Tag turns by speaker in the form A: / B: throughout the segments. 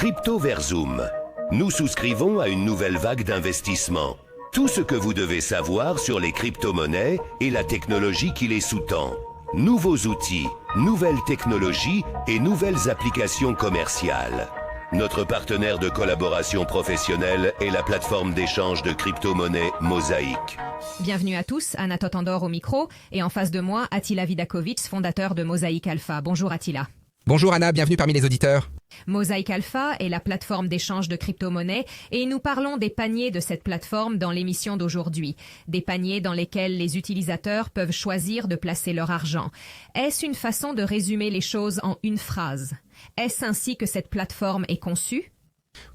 A: Crypto vers Zoom. Nous souscrivons à une nouvelle vague d'investissement. Tout ce que vous devez savoir sur les crypto-monnaies et la technologie qui les sous-tend. Nouveaux outils, nouvelles technologies et nouvelles applications commerciales. Notre partenaire de collaboration professionnelle est la plateforme d'échange de crypto-monnaies Mosaic.
B: Bienvenue à tous, Anna Totandor au micro et en face de moi, Attila Vidakovic, fondateur de Mosaic Alpha. Bonjour Attila.
C: Bonjour Anna, bienvenue parmi les auditeurs.
B: Mosaic Alpha est la plateforme d'échange de crypto-monnaies et nous parlons des paniers de cette plateforme dans l'émission d'aujourd'hui. Des paniers dans lesquels les utilisateurs peuvent choisir de placer leur argent. Est-ce une façon de résumer les choses en une phrase? Est-ce ainsi que cette plateforme est conçue?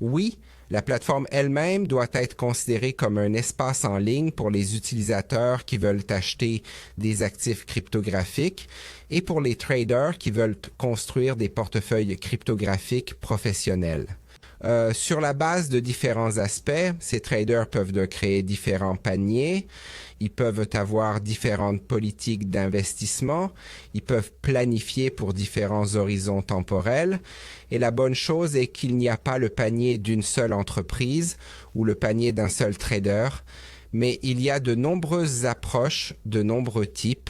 C: Oui, la plateforme elle-même doit être considérée comme un espace en ligne pour les utilisateurs qui veulent acheter des actifs cryptographiques et pour les traders qui veulent construire des portefeuilles cryptographiques professionnels. Sur la base de différents aspects, ces traders peuvent créer différents paniers, ils peuvent avoir différentes politiques d'investissement, ils peuvent planifier pour différents horizons temporels. Et la bonne chose est qu'il n'y a pas le panier d'une seule entreprise ou le panier d'un seul trader, mais il y a de nombreuses approches, de nombreux types,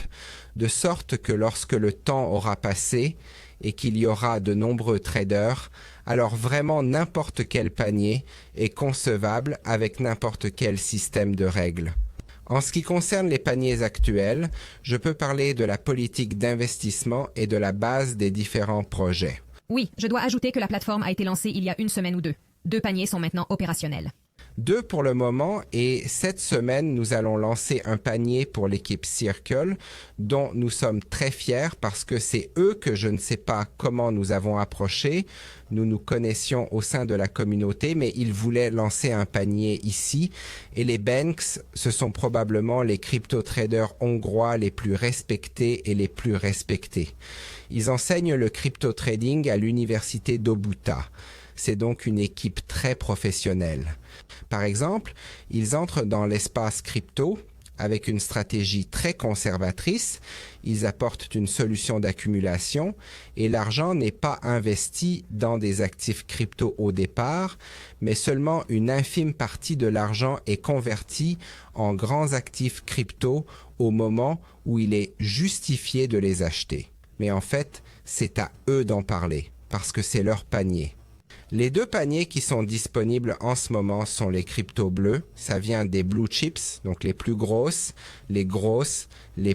C: de sorte que lorsque le temps aura passé et qu'il y aura de nombreux traders, alors vraiment n'importe quel panier est concevable avec n'importe quel système de règles. En ce qui concerne les paniers actuels, je peux parler de la politique d'investissement et de la base des différents projets.
B: Oui, je dois ajouter que la plateforme a été lancée il y a une semaine ou deux. 2 paniers sont maintenant opérationnels.
C: 2 pour le moment et cette semaine, nous allons lancer un panier pour l'équipe Circle dont nous sommes très fiers parce que c'est eux que je ne sais pas comment nous avons approché. Nous nous connaissions au sein de la communauté, mais ils voulaient lancer un panier ici et les banks, ce sont probablement les crypto-traders hongrois les plus respectés et les plus respectés. Ils enseignent le crypto-trading à l'université d'Obuta. C'est donc une équipe très professionnelle. Par exemple, ils entrent dans l'espace crypto avec une stratégie très conservatrice, ils apportent une solution d'accumulation et l'argent n'est pas investi dans des actifs crypto au départ, mais seulement une infime partie de l'argent est convertie en grands actifs crypto au moment où il est justifié de les acheter. Mais en fait, c'est à eux d'en parler, parce que c'est leur panier. Les 2 paniers qui sont disponibles en ce moment sont les cryptos bleus. Ça vient des blue chips, donc les plus grosses, les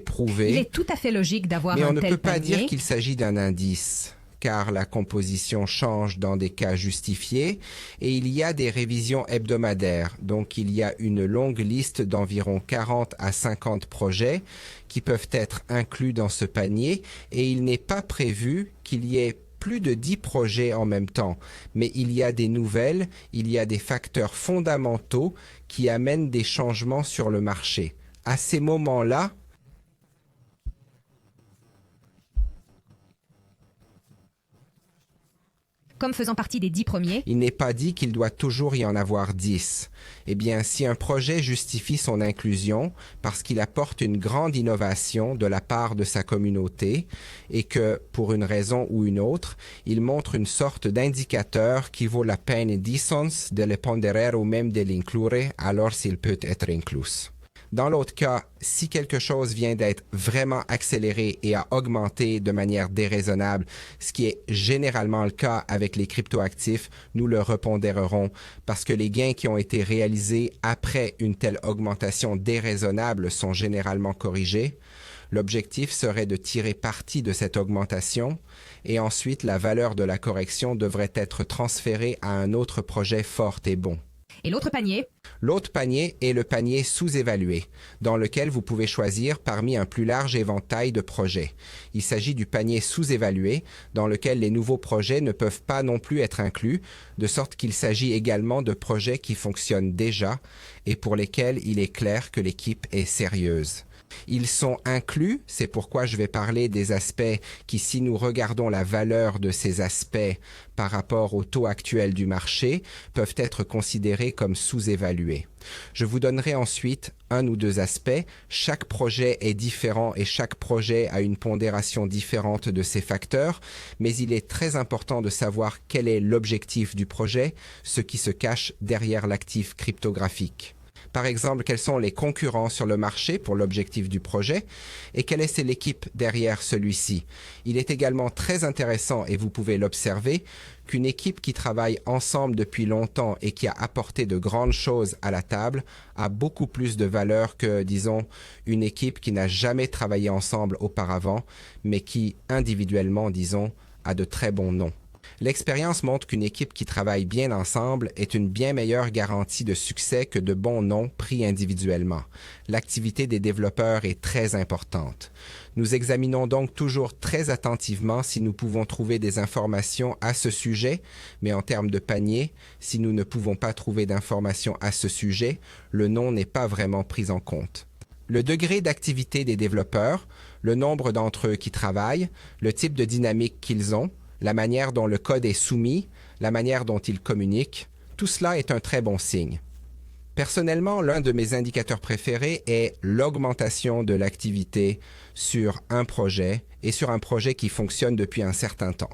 C: prouvées.
B: Il est tout à fait logique d'avoir un tel panier.
C: Mais on ne peut pas dire qu'il s'agit d'un indice, car la composition change dans des cas justifiés et il y a des révisions hebdomadaires. Donc il y a une longue liste d'environ 40 à 50 projets qui peuvent être inclus dans ce panier et il n'est pas prévu qu'il y ait plus de 10 projets en même temps, mais il y a des nouvelles, il y a des facteurs fondamentaux qui amènent des changements sur le marché. À ces moments-là,
B: comme faisant partie des 10 premiers,
C: il n'est pas dit qu'il doit toujours y en avoir 10. Eh bien, si un projet justifie son inclusion parce qu'il apporte une grande innovation de la part de sa communauté et que, pour une raison ou une autre, il montre une sorte d'indicateur qui vaut la peine dissens de le ponderer ou même de l'inclure, alors s'il peut être inclus. Dans l'autre cas, si quelque chose vient d'être vraiment accéléré et a augmenté de manière déraisonnable, ce qui est généralement le cas avec les cryptoactifs, nous le repondérerons parce que les gains qui ont été réalisés après une telle augmentation déraisonnable sont généralement corrigés. L'objectif serait de tirer parti de cette augmentation et ensuite la valeur de la correction devrait être transférée à un autre projet fort et bon.
B: Et l'autre panier?
C: L'autre panier est le panier sous-évalué, dans lequel vous pouvez choisir parmi un plus large éventail de projets. Il s'agit du panier sous-évalué, dans lequel les nouveaux projets ne peuvent pas non plus être inclus, de sorte qu'il s'agit également de projets qui fonctionnent déjà et pour lesquels il est clair que l'équipe est sérieuse. Ils sont inclus, c'est pourquoi je vais parler des aspects qui, si nous regardons la valeur de ces aspects par rapport au taux actuel du marché, peuvent être considérés comme sous-évalués. Je vous donnerai ensuite un ou deux aspects. Chaque projet est différent et chaque projet a une pondération différente de ces facteurs, mais il est très important de savoir quel est l'objectif du projet, ce qui se cache derrière l'actif cryptographique. Par exemple, quels sont les concurrents sur le marché pour l'objectif du projet et quelle est l'équipe derrière celui-ci. Il est également très intéressant, et vous pouvez l'observer, qu'une équipe qui travaille ensemble depuis longtemps et qui a apporté de grandes choses à la table a beaucoup plus de valeur que, disons, une équipe qui n'a jamais travaillé ensemble auparavant, mais qui, individuellement, disons, a de très bons noms. L'expérience montre qu'une équipe qui travaille bien ensemble est une bien meilleure garantie de succès que de bons noms pris individuellement. L'activité des développeurs est très importante. Nous examinons donc toujours très attentivement si nous pouvons trouver des informations à ce sujet, mais en termes de panier, si nous ne pouvons pas trouver d'informations à ce sujet, le nom n'est pas vraiment pris en compte. Le degré d'activité des développeurs, le nombre d'entre eux qui travaillent, le type de dynamique qu'ils ont, la manière dont le code est soumis, la manière dont ils communiquent, tout cela est un très bon signe. Personnellement, l'un de mes indicateurs préférés est l'augmentation de l'activité sur un projet et sur un projet qui fonctionne depuis un certain temps.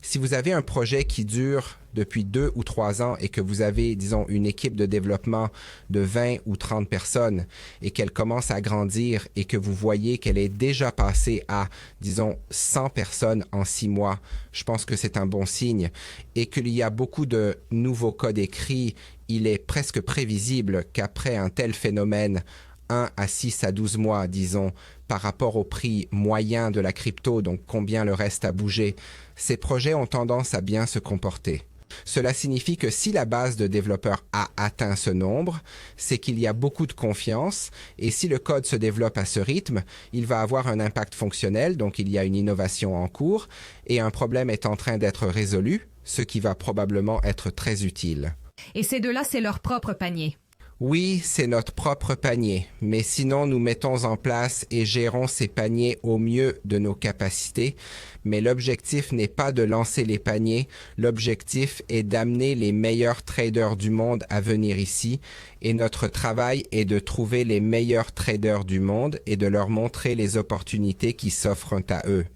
C: Si vous avez un projet qui dure depuis 2 ou 3 ans et que vous avez, disons, une équipe de développement de 20 ou 30 personnes et qu'elle commence à grandir et que vous voyez qu'elle est déjà passée à, disons, 100 personnes en 6 mois, je pense que c'est un bon signe. Et qu'il y a beaucoup de nouveaux codes écrits, il est presque prévisible qu'après un tel phénomène, 1 à 6 à 12 mois, disons, par rapport au prix moyen de la crypto, donc combien le reste a bougé, ces projets ont tendance à bien se comporter. Cela signifie que si la base de développeurs a atteint ce nombre, c'est qu'il y a beaucoup de confiance et si le code se développe à ce rythme, il va avoir un impact fonctionnel, donc il y a une innovation en cours et un problème est en train d'être résolu, ce qui va probablement être très utile.
B: Et ces deux-là, c'est leur propre panier.
C: Oui, c'est notre propre panier, mais sinon nous mettons en place et gérons ces paniers au mieux de nos capacités. Mais l'objectif n'est pas de lancer les paniers, l'objectif est d'amener les meilleurs traders du monde à venir ici et notre travail est de trouver les meilleurs traders du monde et de leur montrer les opportunités qui s'offrent à eux.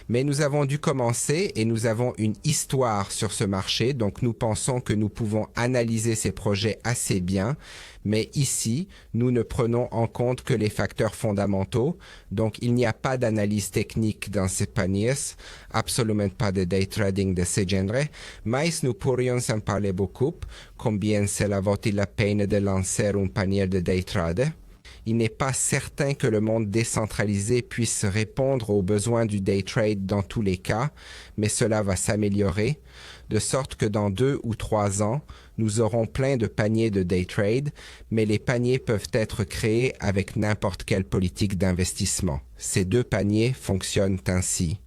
C: Mais nous avons dû commencer et nous avons une histoire sur ce marché, donc nous pensons que nous pouvons analyser ces projets assez bien, mais ici, nous ne prenons en compte que les facteurs fondamentaux, donc il n'y a pas d'analyse technique dans ces paniers, absolument pas de day trading de ce genre, mais nous pourrions en parler beaucoup, combien cela vaut-il la peine de lancer un panier de day trade. Il n'est pas certain que le monde décentralisé puisse répondre aux besoins du day trade dans tous les cas, mais cela va s'améliorer, de sorte que dans 2 ou 3 ans, nous aurons plein de paniers de day trade, mais les paniers peuvent être créés avec n'importe quelle politique d'investissement. Ces 2 paniers fonctionnent ainsi.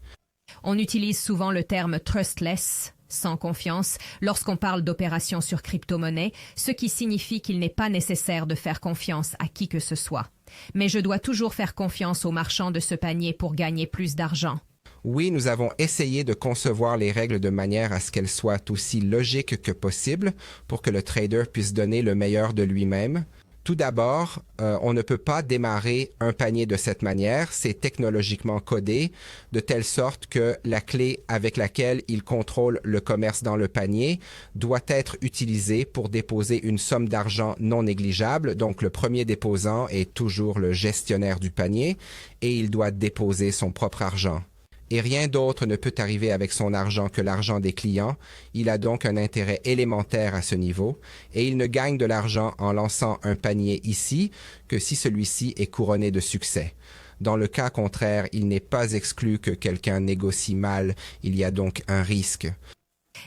B: On utilise souvent le terme trustless, sans confiance, lorsqu'on parle d'opérations sur crypto-monnaie, ce qui signifie qu'il n'est pas nécessaire de faire confiance à qui que ce soit. Mais je dois toujours faire confiance aux marchands de ce panier pour gagner plus d'argent.
C: Oui, nous avons essayé de concevoir les règles de manière à ce qu'elles soient aussi logiques que possible pour que le trader puisse donner le meilleur de lui-même. Tout d'abord, on ne peut pas démarrer un panier de cette manière. C'est technologiquement codé de telle sorte que la clé avec laquelle il contrôle le commerce dans le panier doit être utilisée pour déposer une somme d'argent non négligeable. Donc, le premier déposant est toujours le gestionnaire du panier et il doit déposer son propre argent. Et rien d'autre ne peut arriver avec son argent que l'argent des clients. Il a donc un intérêt élémentaire à ce niveau et il ne gagne de l'argent en lançant un panier ici que si celui-ci est couronné de succès. Dans le cas contraire, il n'est pas exclu que quelqu'un négocie mal, il y a donc un risque.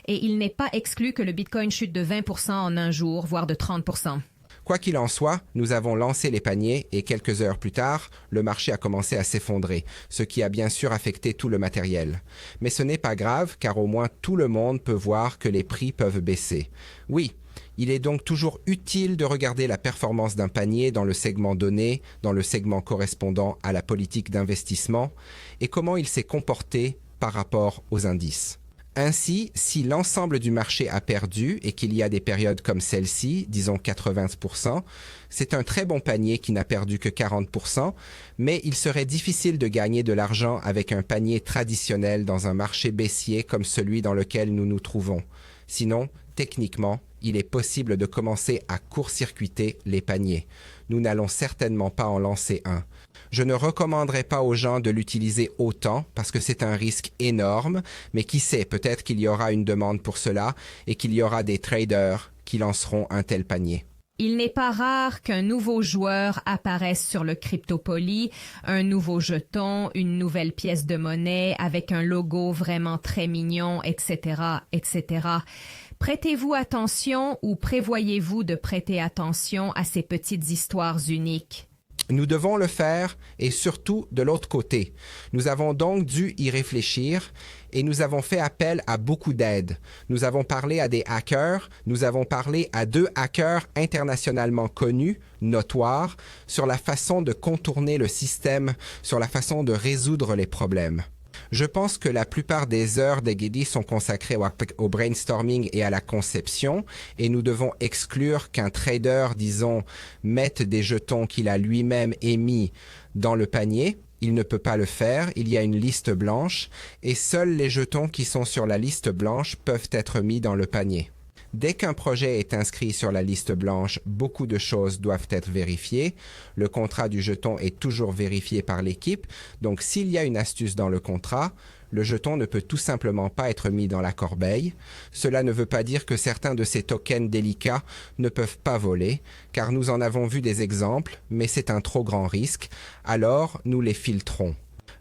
B: Et il n'est pas exclu que le Bitcoin chute de 20% en un jour, voire de 30%.
C: Quoi qu'il en soit, nous avons lancé les paniers et quelques heures plus tard, le marché a commencé à s'effondrer, ce qui a bien sûr affecté tout le matériel. Mais ce n'est pas grave car au moins tout le monde peut voir que les prix peuvent baisser. Oui, il est donc toujours utile de regarder la performance d'un panier dans le segment donné, dans le segment correspondant à la politique d'investissement et comment il s'est comporté par rapport aux indices. Ainsi, si l'ensemble du marché a perdu et qu'il y a des périodes comme celle-ci, disons 80%, c'est un très bon panier qui n'a perdu que 40%, mais il serait difficile de gagner de l'argent avec un panier traditionnel dans un marché baissier comme celui dans lequel nous nous trouvons. Sinon, techniquement, il est possible de commencer à court-circuiter les paniers. Nous n'allons certainement pas en lancer un. Je ne recommanderais pas aux gens de l'utiliser autant parce que c'est un risque énorme, mais qui sait, peut-être qu'il y aura une demande pour cela et qu'il y aura des traders qui lanceront un tel panier.
B: Il n'est pas rare qu'un nouveau joueur apparaisse sur le Cryptopoly, un nouveau jeton, une nouvelle pièce de monnaie avec un logo vraiment très mignon, etc., etc. Prêtez-vous attention ou prévoyez-vous de prêter attention à ces petites histoires uniques?
C: Nous devons le faire et surtout de l'autre côté. Nous avons donc dû y réfléchir et nous avons fait appel à beaucoup d'aide. Nous avons parlé à des hackers, nous avons parlé à 2 hackers internationalement connus, notoires, sur la façon de contourner le système, sur la façon de résoudre les problèmes. Je pense que la plupart des heures d'Egedi sont consacrées au brainstorming et à la conception et nous devons exclure qu'un trader, disons, mette des jetons qu'il a lui-même émis dans le panier. Il ne peut pas le faire, il y a une liste blanche et seuls les jetons qui sont sur la liste blanche peuvent être mis dans le panier. Dès qu'un projet est inscrit sur la liste blanche, beaucoup de choses doivent être vérifiées. Le contrat du jeton est toujours vérifié par l'équipe, donc s'il y a une astuce dans le contrat, le jeton ne peut tout simplement pas être mis dans la corbeille. Cela ne veut pas dire que certains de ces tokens délicats ne peuvent pas voler, car nous en avons vu des exemples, mais c'est un trop grand risque, alors nous les filtrons.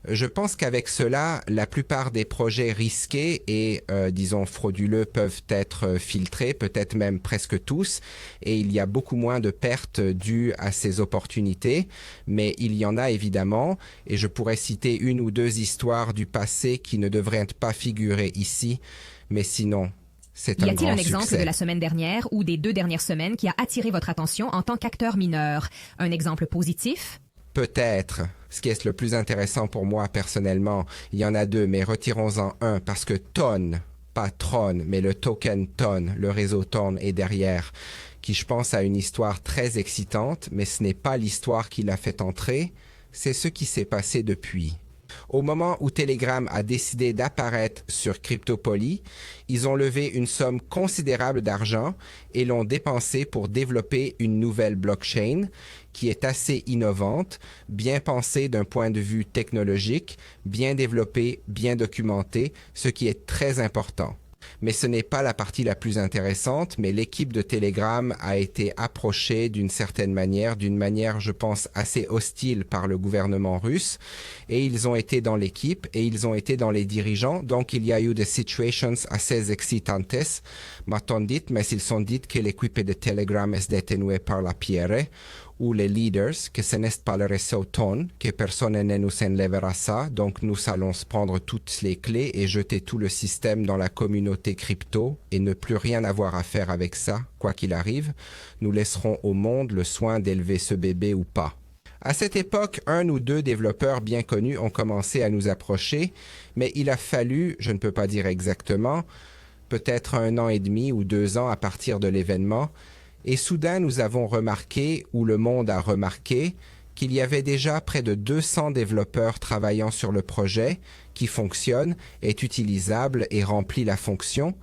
C: Je pense qu'avec cela, la plupart des projets risqués et, disons, frauduleux peuvent être filtrés, peut-être même presque tous, et il y a beaucoup moins de pertes dues à ces opportunités, mais il y en a évidemment, et je pourrais citer 1 ou 2 histoires du passé qui ne devraient pas figurer ici, mais sinon, c'est un grand succès.
B: Y a-t-il un exemple de la semaine dernière ou des 2 dernières semaines qui a attiré votre attention en tant qu'acteur mineur? Un exemple positif?
C: Peut-être. Ce qui est le plus intéressant pour moi personnellement, il y en a 2, mais retirons-en un parce que TON, pas Tron, mais le token TON, le réseau TON est derrière, qui je pense a une histoire très excitante, mais ce n'est pas l'histoire qui l'a fait entrer, c'est ce qui s'est passé depuis. Au moment où Telegram a décidé d'apparaître sur Cryptopoly, ils ont levé une somme considérable d'argent et l'ont dépensé pour développer une nouvelle blockchain qui est assez innovante, bien pensée d'un point de vue technologique, bien développée, bien documentée, ce qui est très important. Mais ce n'est pas la partie la plus intéressante, mais l'équipe de Telegram a été approchée d'une certaine manière, je pense, assez hostile par le gouvernement russe, et ils ont été dans l'équipe, et ils ont été dans les dirigeants, donc il y a eu des situations assez excitantes, m'a-t-on dit, mais ils sont dit que l'équipe de Telegram est détenue par la pierre, ou les leaders, que ce n'est pas le réseau TON, que personne ne nous enlèvera ça, donc nous allons prendre toutes les clés et jeter tout le système dans la communauté crypto et ne plus rien avoir à faire avec ça, quoi qu'il arrive. Nous laisserons au monde le soin d'élever ce bébé ou pas. À cette époque, 1 ou 2 développeurs bien connus ont commencé à nous approcher, mais il a fallu, je ne peux pas dire exactement, peut-être 1 an et demi ou 2 ans à partir de l'événement. Et soudain, nous avons remarqué, ou le monde a remarqué, qu'il y avait déjà près de 200 développeurs travaillant sur le projet qui fonctionne, est utilisable et remplit la fonction.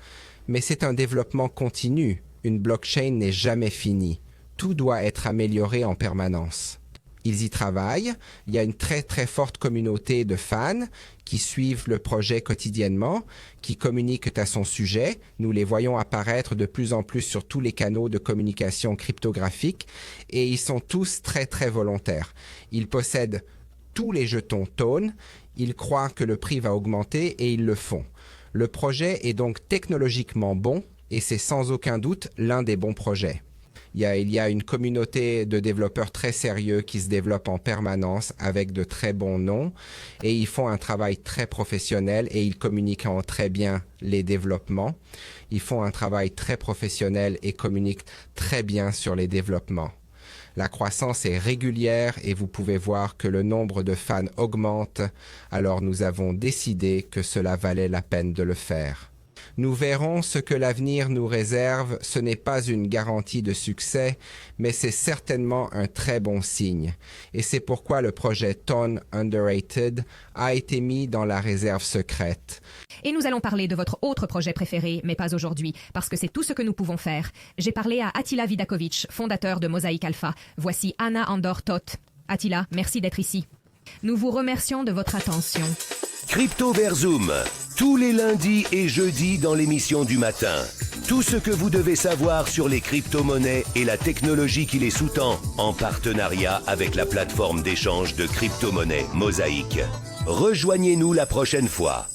C: Mais c'est un développement continu. Une blockchain n'est jamais finie. Tout doit être amélioré en permanence. Ils y travaillent. Il y a une très très forte communauté de fans qui suivent le projet quotidiennement, qui communiquent à son sujet. Nous les voyons apparaître de plus en plus sur tous les canaux de communication cryptographique et ils sont tous très très volontaires. Ils possèdent tous les jetons TON, ils croient que le prix va augmenter et ils le font. Le projet est donc technologiquement bon et c'est sans aucun doute l'un des bons projets. Il y a une communauté de développeurs très sérieux qui se développe en permanence avec de très bons noms et ils font un travail très professionnel et ils communiquent très bien les développements. Ils font un travail très professionnel et communiquent très bien sur les développements. La croissance est régulière et vous pouvez voir que le nombre de fans augmente, alors nous avons décidé que cela valait la peine de le faire. Nous verrons ce que l'avenir nous réserve, ce n'est pas une garantie de succès, mais c'est certainement un très bon signe. Et c'est pourquoi le projet Ton Underrated a été mis dans la réserve secrète.
B: Et nous allons parler de votre autre projet préféré, mais pas aujourd'hui, parce que c'est tout ce que nous pouvons faire. J'ai parlé à Attila Vidakovic, fondateur de Mosaic Alpha. Voici Anna Andor-Tot. Attila, merci d'être ici. Nous vous remercions de votre attention.
A: Crypto vers Zoom, tous les lundis et jeudis dans l'émission du matin. Tout ce que vous devez savoir sur les crypto-monnaies et la technologie qui les sous-tend, en partenariat avec la plateforme d'échange de crypto-monnaies Mosaic. Rejoignez-nous la prochaine fois.